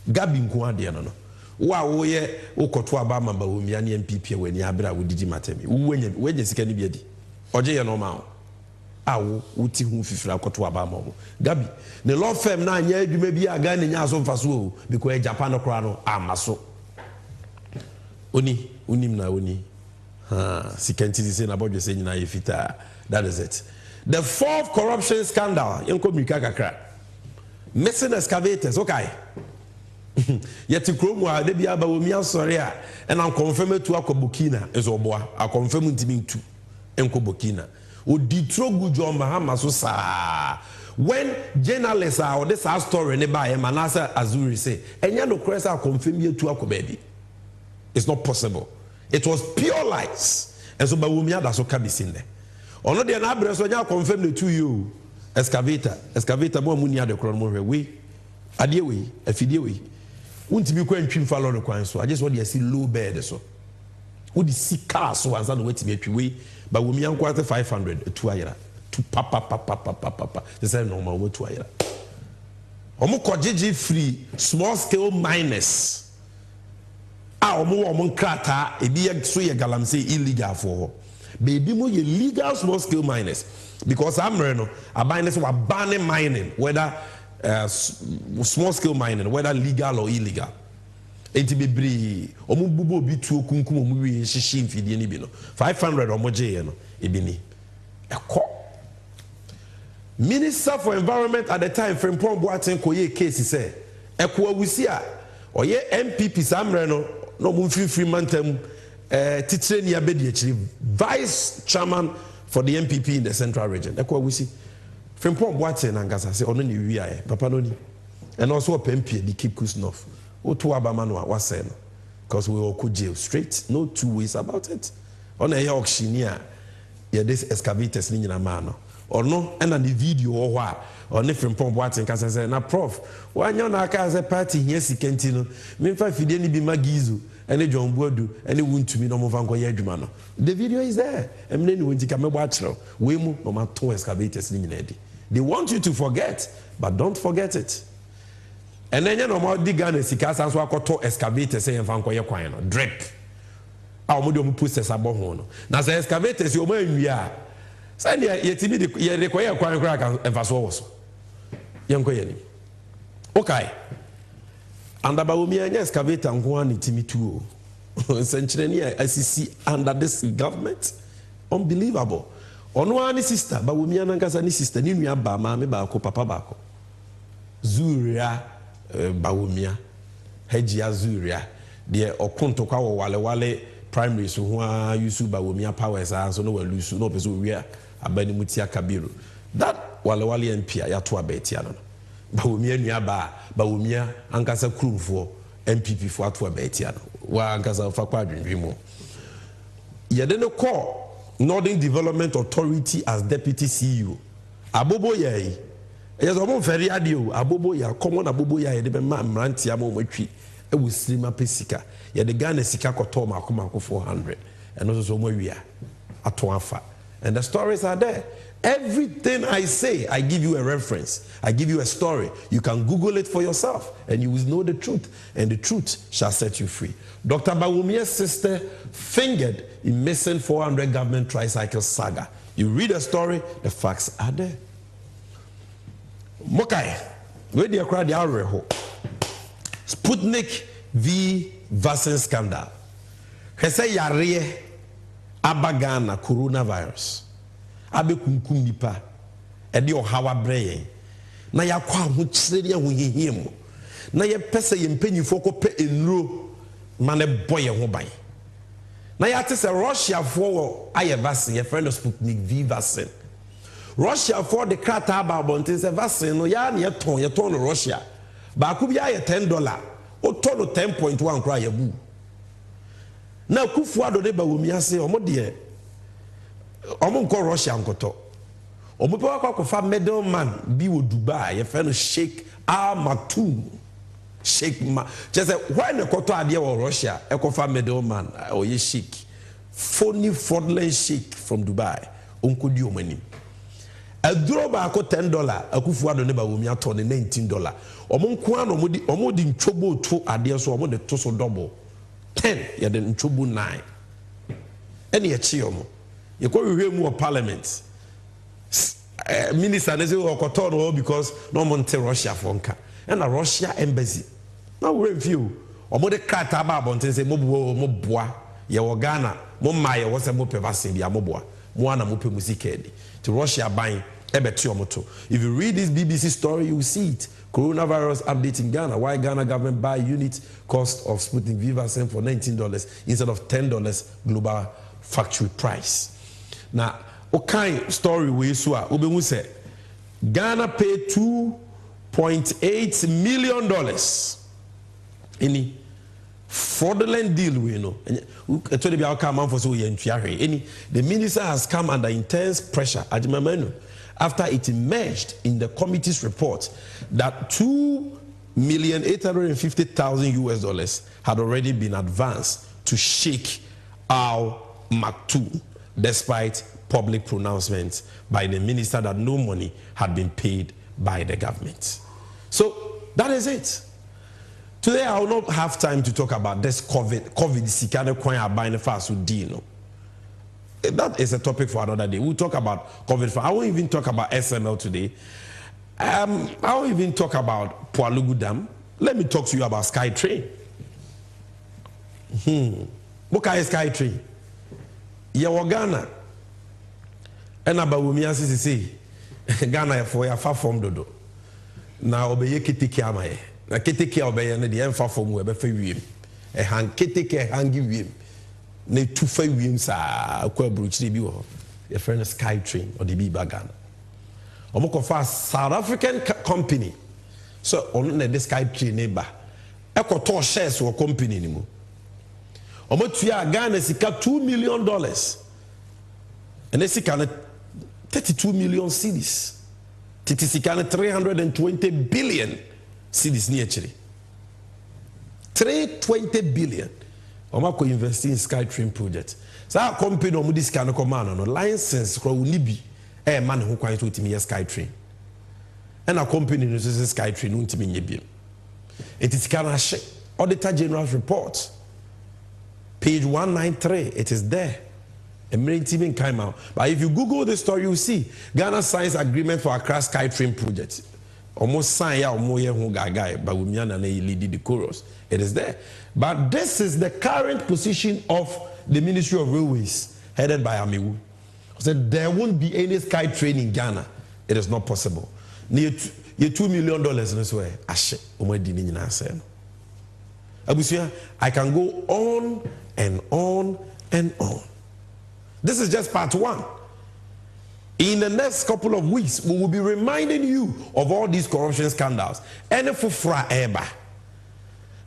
gabi nko ade no wa wo ye ukoto aba mamba wo mia ne MPP we ni abra wo didi matemi wo nye sika ni biadi oje ye normal awo uti hu fifira akoto aba mamo gabi ne law firm na anya adwuma bi aga ne nya aso mfaso o because Japan no kra no amaso onim na oni sikanti say na bodwe say nyina ye fita that is it. The fourth corruption scandal yenko mika kakra missing excavators okay yeti kromu a de bia ba wo mi asore a and am confirm to akobukina is oboa a confirm ntimi ntu enko bokina odi trogu John Mahama so sa when journalists are this story ne ba e manasa azuri say enya no cresa confirm ye tu akobabi it's not possible. It was pure lies. And so Bawumia that's what can be seen there. Ono de na abre so nya confirm the 2 you excavator mo munia de kron mo we ade we afidie we untimi kwa ntwim fa lo kwan so I just want to see low bed so wo di sika so anza no wetimi atwi we Bawumia nko 500 tu ayira tu papa they say normal wo tu ayira omo kogege free small scale miners omo nkrata ebi so ye galamsey illegal for baby mo ye legal small scale miners because amre no abine so banning mining whether small scale mining whether legal or illegal enti bebri omo bubo obi tuo kunkum omo wi hihie mfidie ni bi no 500 omo je no ebi ni ekọ Minister for Environment at the time Frimpong Boateng koye case say ekọ awusi a oye MPP samre no mo free mantam titire ni abedi akiri vice chairman for the MPP in the central region ekwa wusi Frimpong Boateng na ngasa say ono ni wi aye papa no ni and also MP the keep cool north o to abama no wa say no because we all could jail straight no two ways about it on a auctioneer yeah this excavators ni nyina ma no ono and the video o ho a on Frimpong Boateng kasa say na prof wanya na aka say party here sikenti no me fa fide ni bi magizo and John Bodu and won to me no more vanko adwuma no the video is there emne ni wonti ka mebo akiro we mu no ma to excavators ni nyina di they want you to forget but don't forget it and then no more di Ghana sika san so akoto excavators say vanko ye kwan no drip a mo de mo process abo ho no na say excavators yo ma nwia say ne yetimi de ye rekoye kwan kra ka emfaso wo so yenko ye ni okay and Bawumia excavator nko an itimi tuo senchireni asisi under this government unbelievable ono ani sister Bawumia nankasa ni sister ni nua ba ma me ba ko papa ba ko Zuria Bawumia Heji Azuria, the Okontokwa Wale primary so who are used by Womia powers and so no one lose no person we are Abeni Mutia Kabiru. That Wale MP Yatua Betiano. Bawumia Niaba, Bawumia, Ankasa Krum for MPP for Atua Betiano. Wa Ankasa Fakwadrin Rimo. Yadeno call Northern Development Authority as Deputy CEO. Abobo Yai. Yes, I'm very adio. Abobo ya, common Abobo ya, the man Ranti Amo Metri. It was Slima Pesika. Yeah, the Ghana Sika Kotoma Kumako 400. And also Moria at Tuafa. And the stories are there. Everything I say, I give you a reference. I give you a story. You can Google it for yourself and you will know the truth. And the truth shall set you free. Dr. Bawumia's sister fingered in missing 400 government tricycle saga. You read the story, the facts are there. Mokai, where do you cry the Areho? Sputnik v vaccine scandal. Hese yare abagana coronavirus. Abe kunkum nipa. Edi ohawa breye. Na yakwa ho kyerede ho hihiem. Na ye pese ye mpanyifo ko pe enuro mane boye ho ban. Na ya te se Russia for aye vaccine ye friend of Sputnik v vaccine. Russia for the krata ba bonten se vaccine no ya na ye ton no Russia. Ba ku bia ye $10. O ton no 10.1 kra ye bu. Na kufu ado de ba womia se omo de omo nko Russia nkoto. Omo pe akwa middleman bi wo Dubai ye fe no Sheikh Al Maktoum. Sheikh Ma just when ekoto ade wo Russia ekofa middleman o ye Sheikh phony fraudulent Sheikh from Dubai onkodi omanim. Aduro ba ko $10 akufu ado ne ba womia to ne $19. Omo nko an omo di ntwobo to ade so omo de to so double 10 ya de ntwobo 9 ene ye chi omo ye ko hwehwe mu parliament minister say okoto no because no monte Russia for nka and a Russia embassy na we review omo de kata ba bonten say mo boa ye wo Ghana mo ma ye wo se mo pe vaccine bia mo boa mo ana mo pe musicedi to Russia ban ebeti omoto. If you read this BBC story you will see it. Coronavirus update in Ghana. Why Ghana government buy unit cost of Sputnik V vaccine for $19 instead of $10 global factory price. Now, what kind of story we saw? We say Ghana paid $2.8 million in fraudulent deal. We know. The minister has come under intense pressure at the moment after it emerged in the committee's report that $2,850,000 US had already been advanced to Sheikh Al Maktoum, despite public pronouncements by the minister that no money had been paid by the government. So that is it. Today I will not have time to talk about this COVID sikane kwan buying fast with Dino. That is a topic for another day. We'll talk about COVID. I won't even talk about SML today. I won't even talk about Pualugu Dam. Let me talk to you about SkyTrain. What kind of SkyTrain? Yawa Ghana. And about Wumia CCC. Ghana for ya far from dodo. Now obey kitiki amaye. Na kitiki obey na the far from webe fe wiem. E han kitiki hangi wiem. Ne tufa wiem sa kwa bruchiri bi wo. Your friend SkyTrain or the Biba Ghana. Omoko fa South African company. So on the SkyTrain neighbor. Eko to shares wo company ni mu. Omo tuya Ghana sika $2 million. And they sika 32 million cedis. Titi sika 320 billion cedis ni actually. 320 billion. Oma ko invest in SkyTrain project. So our company omo dis kind of command no license ko unibi man who kwan to timi SkyTrain. And our company no say SkyTrain no timi nyebiem. It is kana hye Auditor General's report. Page 193, it is there. Even came out. But if you Google the story, you see Ghana signs agreement for Accra SkyTrain project. Almost sign ya omo ye hu gaga, but we na lead the chorus. It is there. But this is the current position of the Ministry of Railways, headed by Amiwu. Said there won't be any SkyTrain in Ghana. It is not possible. Near $2 million in this way. Ashe, omo di ni nyina say. Abusia, I can go on and on and on. This is just part 1. In the next couple of weeks, we will be reminding you of all these corruption scandals. Any fufra eba.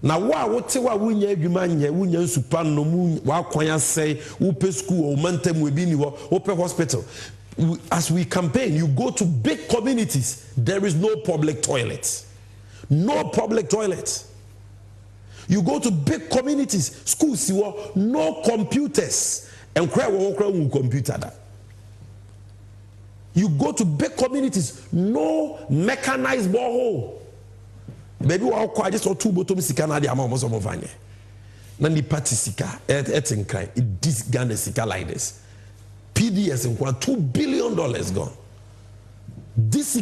Now, what we need supan no wa kwanya say upe school or mantem we be ni upe hospital. As we campaign, you go to big communities, there is no public toilet. No public toilet. You go to big communities, schools, no computers. And cry computer that. You go to big communities, no mechanized borehole. Baby, we are just or 2 bottom sika na the amount of money. Nani party sika, etin cry. This Ghana sika like this. PDS in $2 billion gone. This